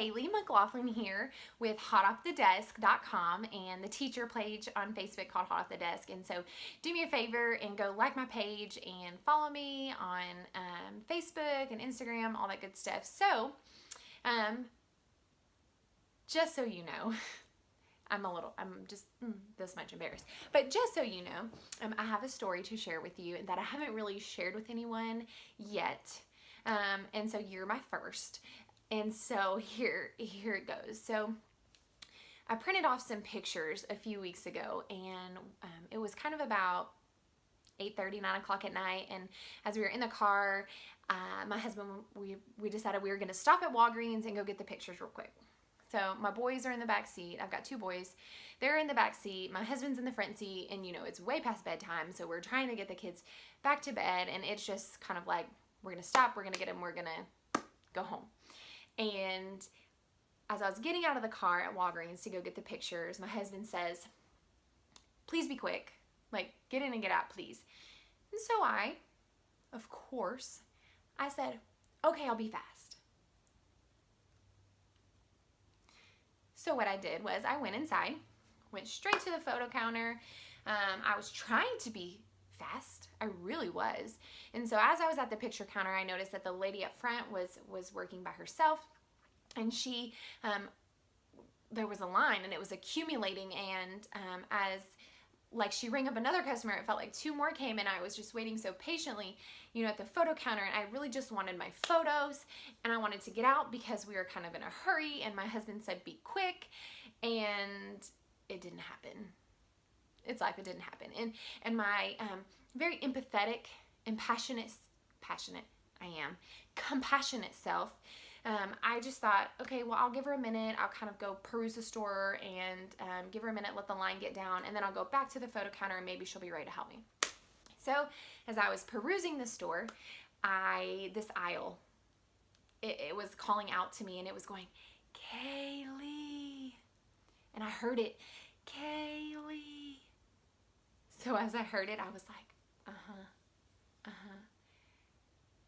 Kaylee McLaughlin here with hotoffthedesk.com and the teacher page on Facebook called Hot Off the Desk. And so do me a favor and go like my page and follow me on Facebook and Instagram, all that good stuff. So, just so you know, I'm just this much embarrassed. But just so you know, I have a story to share with you that I haven't really shared with anyone yet. And so you're my first. And so here it goes. So I printed off some pictures a few weeks ago, and it was kind of about 8:30, 9 o'clock at night. And as we were in the car, my husband, we decided we were going to stop at Walgreens and go get the pictures real quick. So my boys are in the back seat. I've got two boys. They're in the back seat. My husband's in the front seat, and it's way past bedtime. So we're trying to get the kids back to bed, and it's just kind of like, we're going to stop, we're going to get them, we're going to go home. And as I was getting out of the car at Walgreens to go get the pictures, my husband says, please be quick. Like, get in and get out, please. And so of course, I said, okay, I'll be fast. So what I did was I went inside, went straight to the photo counter. I was trying to be fast. I really was. And so as I was at the picture counter, I noticed that the lady up front was working by herself, and she there was a line and it was accumulating, and as like she rang up another customer, it felt like two more came, and I was just waiting so patiently, at the photo counter, and I really just wanted my photos, and I wanted to get out because we were kind of in a hurry, and my husband said be quick, and it didn't happen. It's life, it didn't happen. And my very empathetic and compassionate self, I just thought, okay, well, I'll give her a minute. I'll kind of go peruse the store and give her a minute, let the line get down, and then I'll go back to the photo counter and maybe she'll be ready to help me. So as I was perusing the store, this aisle, it was calling out to me, and it was going, Kaylee. And I heard it, Kaylee. So as I heard it, I was like,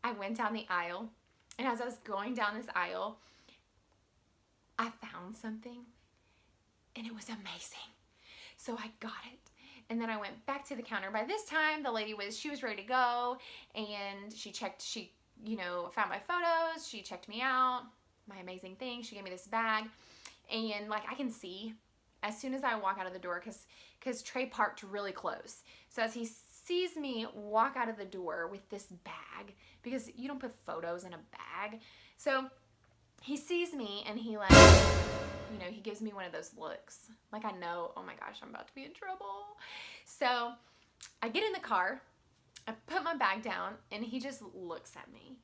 I went down the aisle, and as I was going down this aisle, I found something, and it was amazing. So I got it, and then I went back to the counter. By this time, the lady she was ready to go, and she found my photos, she checked me out, my amazing thing. She gave me this bag, and like I can see as soon as I walk out of the door, because Trey parked really close. So as he sees me walk out of the door with this bag, because you don't put photos in a bag. So he sees me, and he he gives me one of those looks. Like I know, oh my gosh, I'm about to be in trouble. So I get in the car, I put my bag down, and he just looks at me.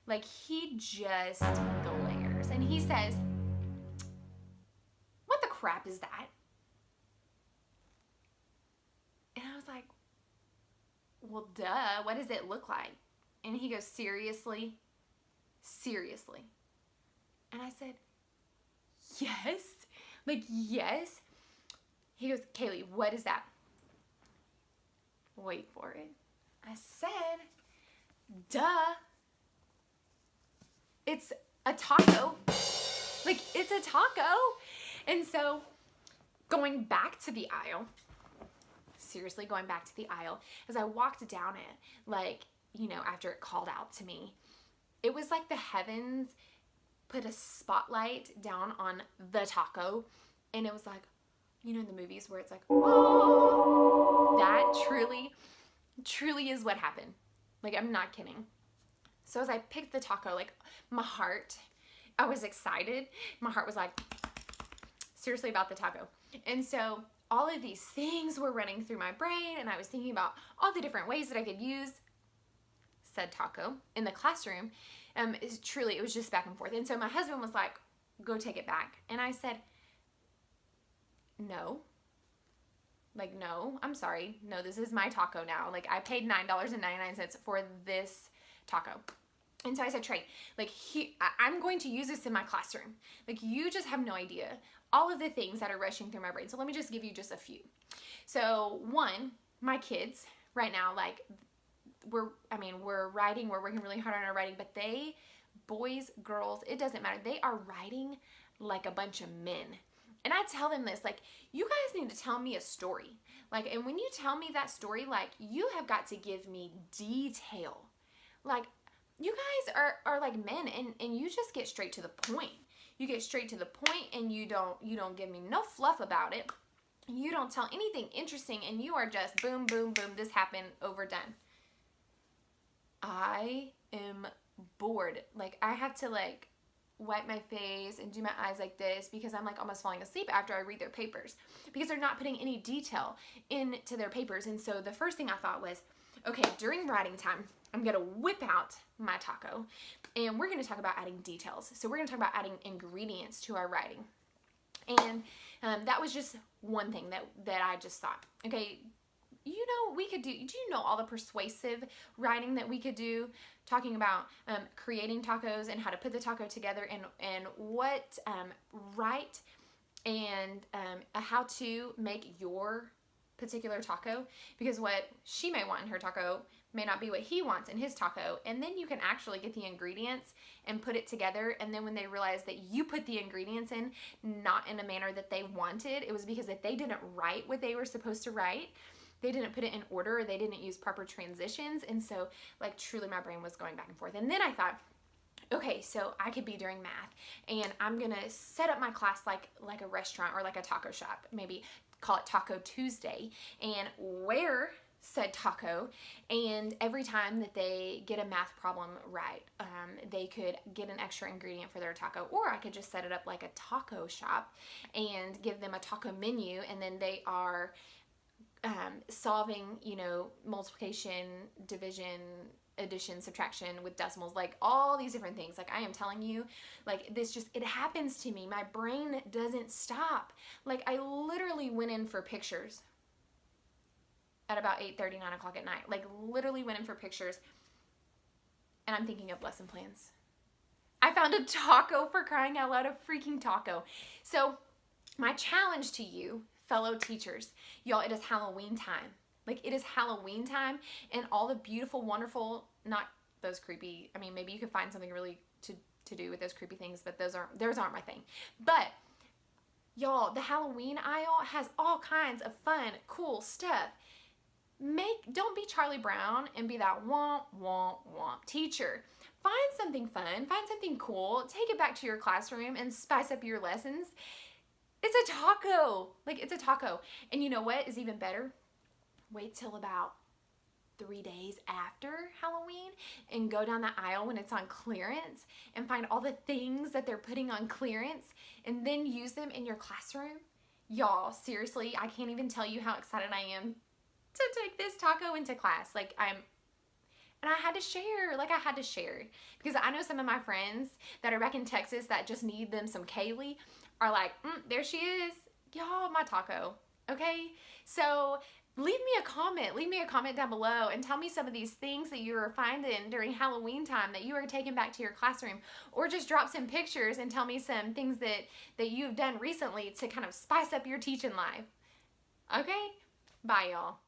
Like he just glares, and he says, what the crap is that? And I was like, well, duh, what does it look like? And he goes, seriously? Seriously? And I said, yes. Like, yes. He goes, Kaylee, what is that? Wait for it. I said, duh. It's a taco. Like, it's a taco. And so going back to the aisle, seriously going back to the aisle, as I walked down it, after it called out to me, it was like the heavens put a spotlight down on the taco, and it was like, in the movies where it's like, oh, that truly is what happened. Like, I'm not kidding. So as I picked the taco, like my heart, I was excited. My heart was like, seriously about the taco. And so all of these things were running through my brain, and I was thinking about all the different ways that I could use said taco in the classroom. It was just back and forth. And so my husband was like, go take it back. And I said, no. Like, no, I'm sorry. No, this is my taco now. Like, I paid $9.99 for this taco. And so I said, Trey, like, I'm going to use this in my classroom. Like, you just have no idea all of the things that are rushing through my brain. So let me just give you just a few. So one, my kids right now, like, we're writing, we're working really hard on our writing, but they boys, girls, it doesn't matter. They are writing like a bunch of men. And I tell them this, like, you guys need to tell me a story. Like, and when you tell me that story, like, you have got to give me detail. Like, you guys are like men, and you just get straight to the point. You get straight to the point, and you don't give me no fluff about it. You don't tell anything interesting, and you are just boom, boom, boom, this happened, over, done. I am bored. Like, I have to, like, wipe my face and do my eyes like this because I'm, like, almost falling asleep after I read their papers because they're not putting any detail into their papers. And so the first thing I thought was, okay, during writing time, I'm going to whip out my taco, and we're going to talk about adding details. So we're going to talk about adding ingredients to our writing. And that was just one thing that I just thought, okay, you know, we could do you know all the persuasive writing that we could do, talking about creating tacos and how to put the taco together, and what write and how to make your particular taco, because what she may want in her taco may not be what he wants in his taco. And then you can actually get the ingredients and put it together, and then when they realize that you put the ingredients in not in a manner that they wanted, it was because that they didn't write what they were supposed to write. They didn't put it in order, or they didn't use proper transitions. And so, like, truly my brain was going back and forth. And then I thought, okay, so I could be during math, and I'm gonna set up my class like a restaurant or like a taco shop, maybe call it Taco Tuesday, and wear said taco, and every time that they get a math problem right, they could get an extra ingredient for their taco. Or I could just set it up like a taco shop and give them a taco menu, and then they are solving, you know, multiplication, division, addition, subtraction with decimals, like all these different things. Like, I am telling you, like, this just, it happens to me. My brain doesn't stop. Like, I literally went in for pictures at about 8:30, 9 o'clock at night. Like, literally went in for pictures, and I'm thinking of lesson plans. I found a taco, for crying out loud, a freaking taco. So my challenge to you, fellow teachers, y'all, it is Halloween time. Like, it is Halloween time, and all the beautiful, wonderful, not those creepy, I mean, maybe you could find something really to do with those creepy things, but those aren't my thing. But y'all, the Halloween aisle has all kinds of fun, cool stuff. Don't be Charlie Brown and be that womp, womp, womp teacher. Find something fun, find something cool, take it back to your classroom and spice up your lessons. It's a taco. Like, it's a taco. And you know what is even better? Wait till about 3 days after Halloween and go down the aisle when it's on clearance and find all the things that they're putting on clearance, and then use them in your classroom. Y'all, seriously, I can't even tell you how excited I am to take this taco into class. Like, and I had to share, because I know some of my friends that are back in Texas that just need them some Kaylee are like, there she is. Y'all, my taco. Okay? So leave me a comment down below and tell me some of these things that you are finding during Halloween time that you are taking back to your classroom, or just drop some pictures and tell me some things that you've done recently to kind of spice up your teaching life. Okay? Bye, y'all.